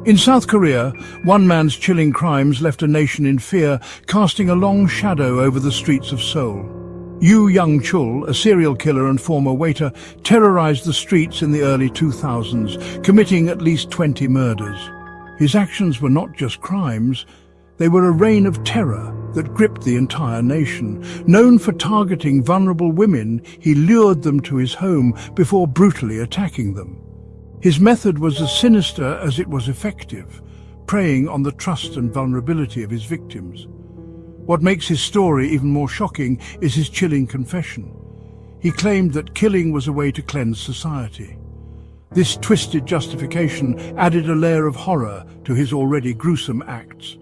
In South Korea, one man's chilling crimes left a nation in fear, casting a long shadow over the streets of Seoul. Yoo Young-chul, a serial killer and former waiter, terrorized the streets in the early 2000s, committing at least 20 murders. His actions were not just crimes, they were a reign of terror that gripped the entire nation. Known for targeting vulnerable women, he lured them to his home before brutally attacking them. His method was as sinister as it was effective, preying on the trust and vulnerability of his victims. What makes his story even more shocking is his chilling confession. He claimed that killing was a way to cleanse society. This twisted justification added a layer of horror to his already gruesome acts.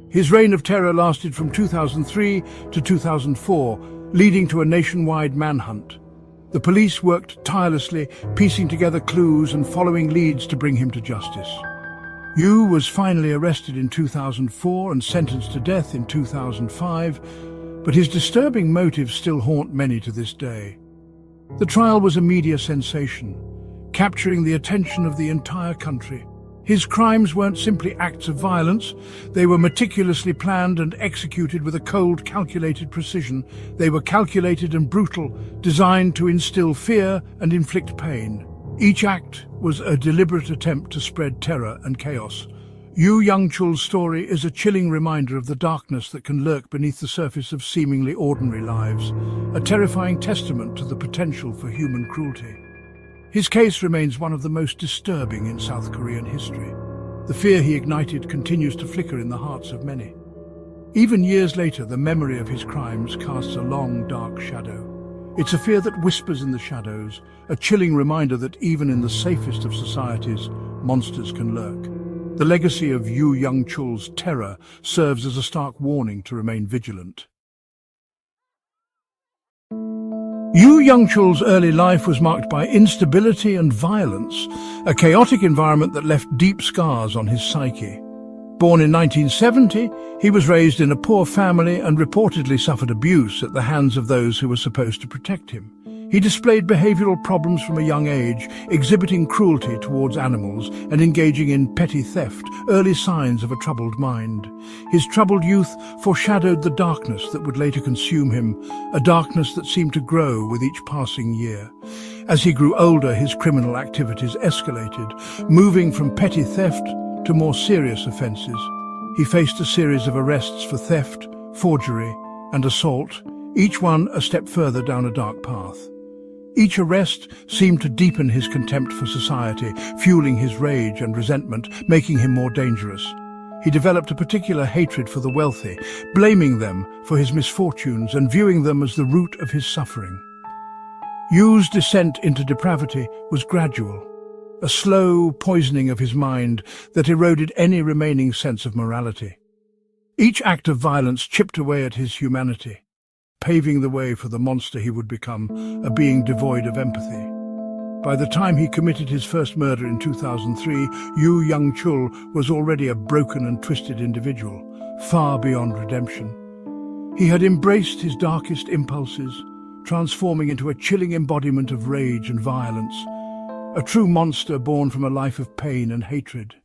His reign of terror lasted from 2003 to 2004, leading to a nationwide manhunt. The police worked tirelessly, piecing together clues and following leads to bring him to justice. Yoo was finally arrested in 2004 and sentenced to death in 2005, but his disturbing motives still haunt many to this day. The trial was a media sensation, capturing the attention of the entire country. His crimes weren't simply acts of violence, they were meticulously planned and executed with a cold, calculated precision. They were calculated and brutal, designed to instill fear and inflict pain. Each act was a deliberate attempt to spread terror and chaos. Yoo Young-chul's story is a chilling reminder of the darkness that can lurk beneath the surface of seemingly ordinary lives, a terrifying testament to the potential for human cruelty. His case remains one of the most disturbing in South Korean history. The fear he ignited continues to flicker in the hearts of many. Even years later, the memory of his crimes casts a long, dark shadow. It's a fear that whispers in the shadows, a chilling reminder that even in the safest of societies, monsters can lurk. The legacy of Yoo Young-chul's terror serves as a stark warning to remain vigilant. Yoo Young-chul's early life was marked by instability and violence, a chaotic environment that left deep scars on his psyche. Born in 1970, he was raised in a poor family and reportedly suffered abuse at the hands of those who were supposed to protect him. He displayed behavioral problems from a young age, exhibiting cruelty towards animals and engaging in petty theft, early signs of a troubled mind. His troubled youth foreshadowed the darkness that would later consume him, a darkness that seemed to grow with each passing year. As he grew older, his criminal activities escalated, moving from petty theft to more serious offences. He faced a series of arrests for theft, forgery, and assault, each one a step further down a dark path. Each arrest seemed to deepen his contempt for society, fueling his rage and resentment, making him more dangerous. He developed a particular hatred for the wealthy, blaming them for his misfortunes and viewing them as the root of his suffering. Yoo's descent into depravity was gradual, a slow poisoning of his mind that eroded any remaining sense of morality. Each act of violence chipped away at his humanity, paving the way for the monster he would become, a being devoid of empathy. By the time he committed his first murder in 2003, Yoo Young-chul was already a broken and twisted individual, far beyond redemption. He had embraced his darkest impulses, transforming into a chilling embodiment of rage and violence, a true monster born from a life of pain and hatred.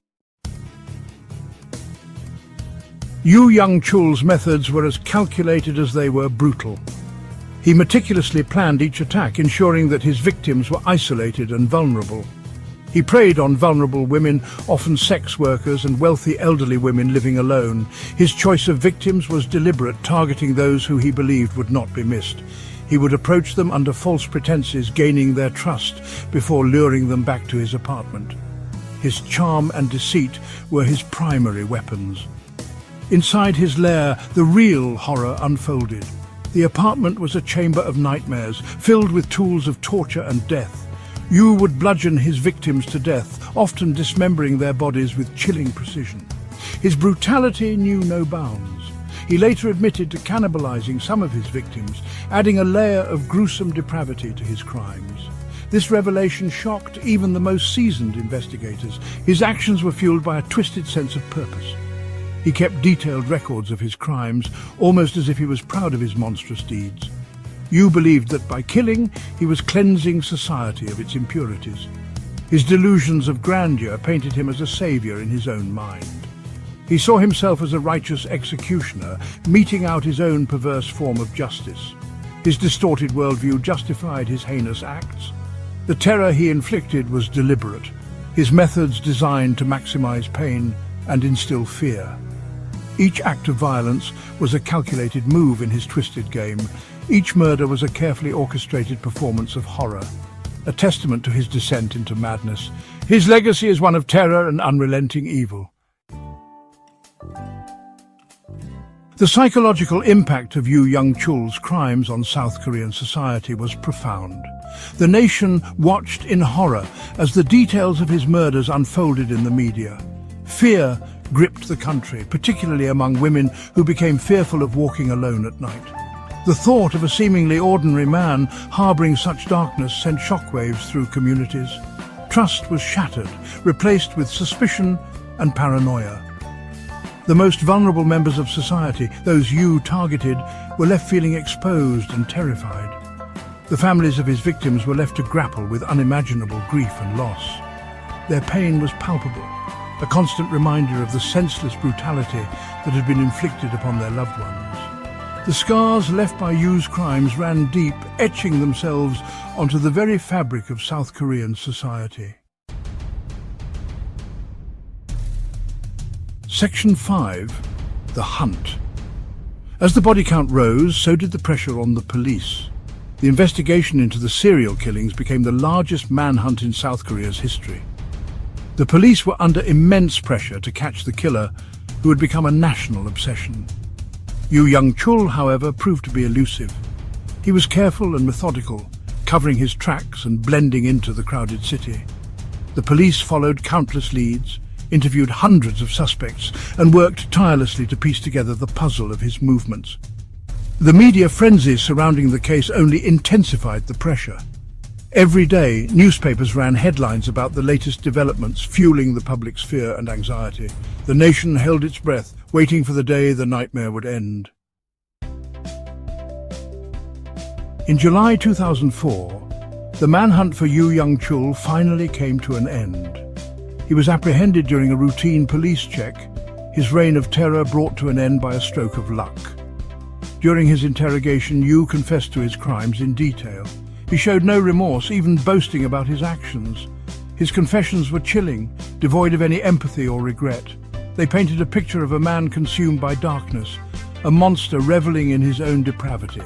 Yoo Young-chul's methods were as calculated as they were brutal. He meticulously planned each attack, ensuring that his victims were isolated and vulnerable. He preyed on vulnerable women, often sex workers and wealthy elderly women living alone. His choice of victims was deliberate, targeting those who he believed would not be missed. He would approach them under false pretenses, gaining their trust before luring them back to his apartment. His charm and deceit were his primary weapons. Inside his lair, the real horror unfolded. The apartment was a chamber of nightmares, filled with tools of torture and death. Yoo would bludgeon his victims to death, often dismembering their bodies with chilling precision. His brutality knew no bounds. He later admitted to cannibalizing some of his victims, adding a layer of gruesome depravity to his crimes. This revelation shocked even the most seasoned investigators. His actions were fueled by a twisted sense of purpose. He kept detailed records of his crimes, almost as if he was proud of his monstrous deeds. Yoo believed that by killing, he was cleansing society of its impurities. His delusions of grandeur painted him as a savior in his own mind. He saw himself as a righteous executioner, meting out his own perverse form of justice. His distorted worldview justified his heinous acts. The terror he inflicted was deliberate, his methods designed to maximize pain and instill fear. Each act of violence was a calculated move in his twisted game. Each murder was a carefully orchestrated performance of horror, a testament to his descent into madness. His legacy is one of terror and unrelenting evil. The psychological impact of Yoo Young-chul's crimes on South Korean society was profound. The nation watched in horror as the details of his murders unfolded in the media. Fear gripped the country, particularly among women who became fearful of walking alone at night. The thought of a seemingly ordinary man harboring such darkness sent shockwaves through communities. Trust was shattered, replaced with suspicion and paranoia. The most vulnerable members of society, those Yoo targeted, were left feeling exposed and terrified. The families of his victims were left to grapple with unimaginable grief and loss. Their pain was palpable, a constant reminder of the senseless brutality that had been inflicted upon their loved ones. The scars left by Yoo's crimes ran deep, etching themselves onto the very fabric of South Korean society. Section 5. The Hunt. As the body count rose, so did the pressure on the police. The investigation into the serial killings became the largest manhunt in South Korea's history. The police were under immense pressure to catch the killer, who had become a national obsession. Yoo Young-chul, however, proved to be elusive. He was careful and methodical, covering his tracks and blending into the crowded city. The police followed countless leads, interviewed hundreds of suspects, and worked tirelessly to piece together the puzzle of his movements. The media frenzy surrounding the case only intensified the pressure. Every day, newspapers ran headlines about the latest developments, fueling the public's fear and anxiety. The nation held its breath, waiting for the day the nightmare would end. In July 2004, the manhunt for Yoo Young-chul finally came to an end. He was apprehended during a routine police check, his reign of terror brought to an end by a stroke of luck. During his interrogation, Yoo confessed to his crimes in detail. He showed no remorse, even boasting about his actions. His confessions were chilling, devoid of any empathy or regret. They painted a picture of a man consumed by darkness, a monster reveling in his own depravity.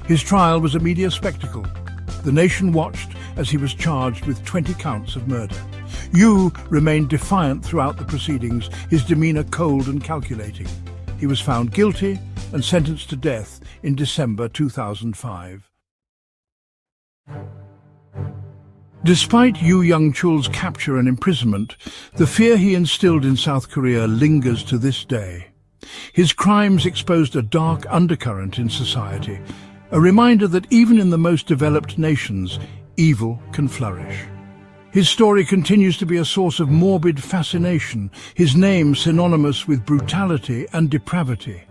His trial was a media spectacle. The nation watched as he was charged with 20 counts of murder. Yoo remained defiant throughout the proceedings, his demeanor cold and calculating. He was found guilty and sentenced to death in December 2005. Despite Yoo Young-chul's capture and imprisonment, the fear he instilled in South Korea lingers to this day. His crimes exposed a dark undercurrent in society, a reminder that even in the most developed nations, evil can flourish. His story continues to be a source of morbid fascination, his name synonymous with brutality and depravity.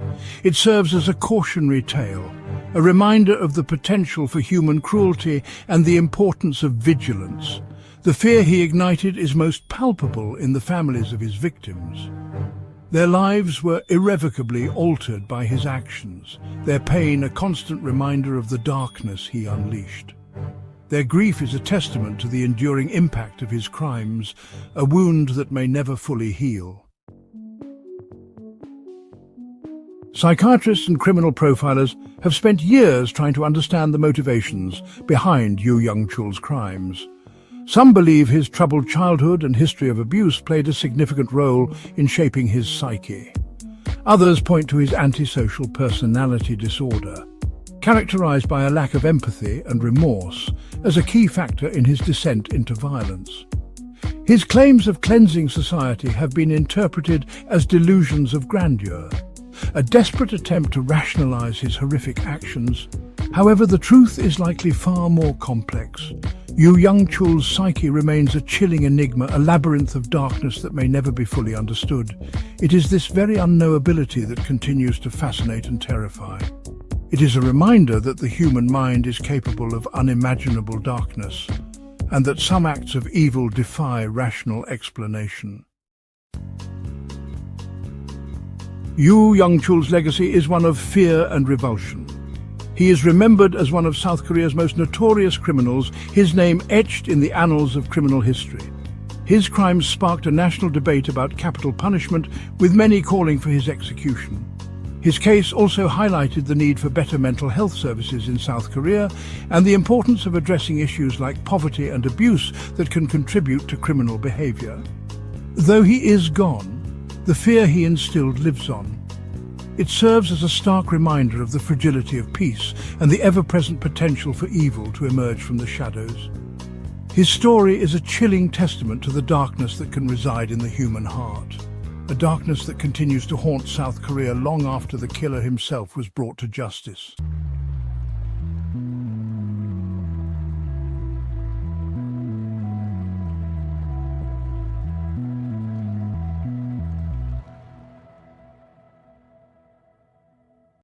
It serves as a cautionary tale, a reminder of the potential for human cruelty and the importance of vigilance. The fear he ignited is most palpable in the families of his victims. Their lives were irrevocably altered by his actions, their pain a constant reminder of the darkness he unleashed. Their grief is a testament to the enduring impact of his crimes, a wound that may never fully heal. Psychiatrists and criminal profilers have spent years trying to understand the motivations behind Yoo Young-chul's crimes. Some believe his troubled childhood and history of abuse played a significant role in shaping his psyche. Others point to his antisocial personality disorder, characterized by a lack of empathy and remorse, as a key factor in his descent into violence. His claims of cleansing society have been interpreted as delusions of grandeur, a desperate attempt to rationalize his horrific actions. However, the truth is likely far more complex. Yoo Young-chul's psyche remains a chilling enigma, a labyrinth of darkness that may never be fully understood. It is this very unknowability that continues to fascinate and terrify. It is a reminder that the human mind is capable of unimaginable darkness, and that some acts of evil defy rational explanation. Yoo Young-chul's legacy is one of fear and revulsion. He is remembered as one of South Korea's most notorious criminals, his name etched in the annals of criminal history. His crimes sparked a national debate about capital punishment, with many calling for his execution. His case also highlighted the need for better mental health services in South Korea and the importance of addressing issues like poverty and abuse that can contribute to criminal behavior. Though he is gone, the fear he instilled lives on. It serves as a stark reminder of the fragility of peace and the ever-present potential for evil to emerge from the shadows. His story is a chilling testament to the darkness that can reside in the human heart, a darkness that continues to haunt South Korea long after the killer himself was brought to justice.